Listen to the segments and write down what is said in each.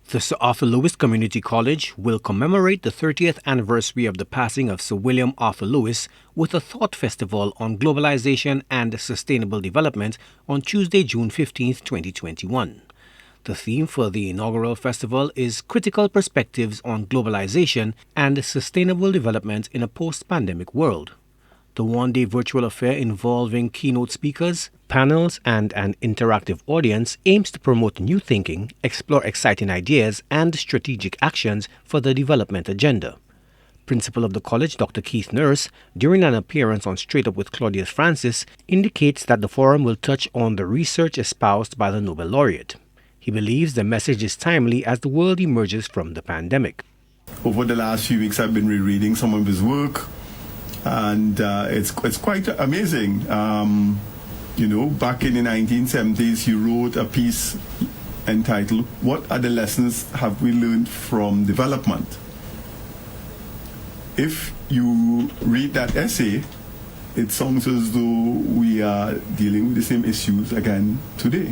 The Sir Arthur Lewis Community College will commemorate the 30th anniversary of the passing of Sir William Arthur Lewis with a thought festival on globalization and sustainable development on Tuesday, June 15, 2021. The theme for the inaugural festival is Critical Perspectives on Globalization and Sustainable Development in a Post-Pandemic World. The one-day virtual affair involving keynote speakers, panels, and an interactive audience aims to promote new thinking, explore exciting ideas, and strategic actions for the development agenda. Principal of the college, Dr. Keith Nurse, during an appearance on Straight Up with Claudius Francis, indicates that the forum will touch on the research espoused by the Nobel laureate. He believes the message is timely as the world emerges from the pandemic. Over the last few weeks, I've been rereading some of his work. And it's quite amazing. Back in the 1970s, he wrote a piece entitled, "What are the lessons have we learned from development?" If you read that essay, it sounds as though we are dealing with the same issues again today.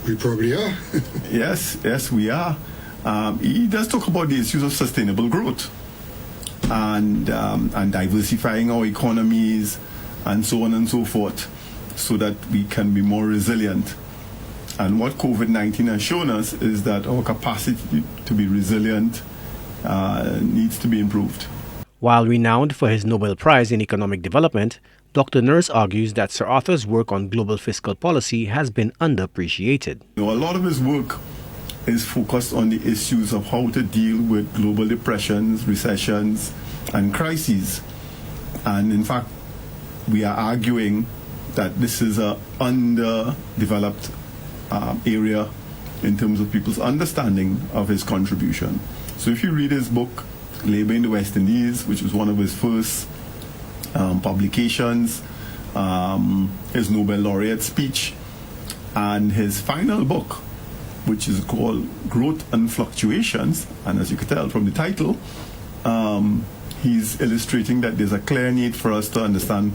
We probably are. Yes, we are. He does talk about the issues of sustainable growth. And diversifying our economies and so on and so forth so that we can be more resilient. And what COVID-19 has shown us is that our capacity to be resilient needs to be improved. While renowned for his Nobel Prize in Economic Development, Dr. Nurse argues that Sir Arthur's work on global fiscal policy has been underappreciated. A lot of his work is focused on the issues of how to deal with global depressions, recessions, and crises. And in fact, we are arguing that this is an underdeveloped area in terms of people's understanding of his contribution. So if you read his book, Labor in the West Indies, which was one of his first publications, his Nobel laureate speech, and his final book, which is called Growth and Fluctuations, and as you can tell from the title, he's illustrating that there's a clear need for us to understand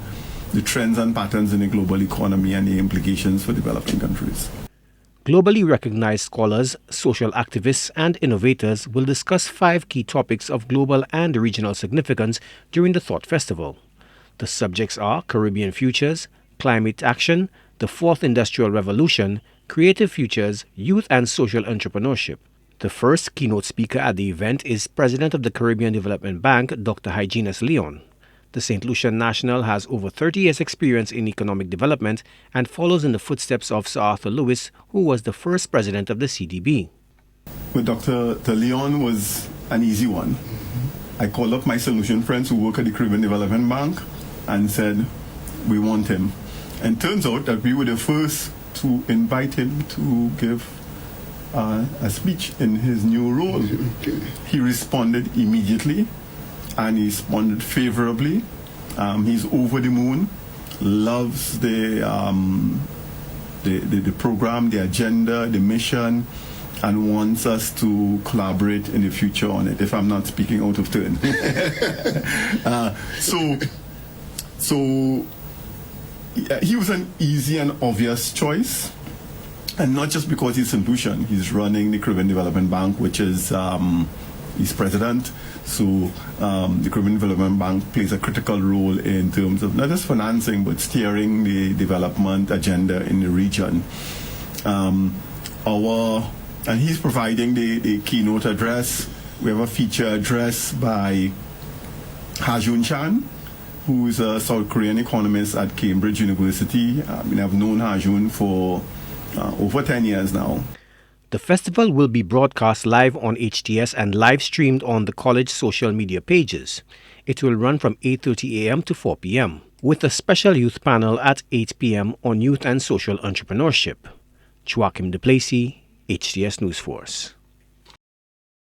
the trends and patterns in the global economy and the implications for developing countries. Globally recognized scholars, social activists, and innovators will discuss 5 key topics of global and regional significance during the Thought Festival. The subjects are Caribbean futures, climate action, the Fourth Industrial Revolution, creative futures, youth and social entrepreneurship. The first keynote speaker at the event is President of the Caribbean Development Bank, Dr. Hyginus Leon. The St. Lucian National has over 30 years' experience in economic development and follows in the footsteps of Sir Arthur Lewis, who was the first president of the CDB. With Dr. Leon was an easy one. I called up my St. Lucian friends who work at the Caribbean Development Bank and said, we want him. And turns out that we were the first to invite him to give a speech in his new role. He responded immediately, and he responded favorably. He's over the moon, loves the program, the agenda, the mission, and wants us to collaborate in the future on it, if I'm not speaking out of turn. So he was an easy and obvious choice, and not just because he's St. Lucian. He's running the Caribbean Development Bank, which is he's president. So the Caribbean Development Bank plays a critical role in terms of not just financing, but steering the development agenda in the region. And he's providing the keynote address. We have a feature address by Ha-Joon Chan, who is a South Korean economist at Cambridge University. I've known Ha-Joon for over 10 years now. The festival will be broadcast live on HTS and live streamed on the college social media pages. It will run from 8:30 a.m. to 4 p.m. with a special youth panel at 8 p.m. on youth and social entrepreneurship. Joachim de Plessis, HTS News Force.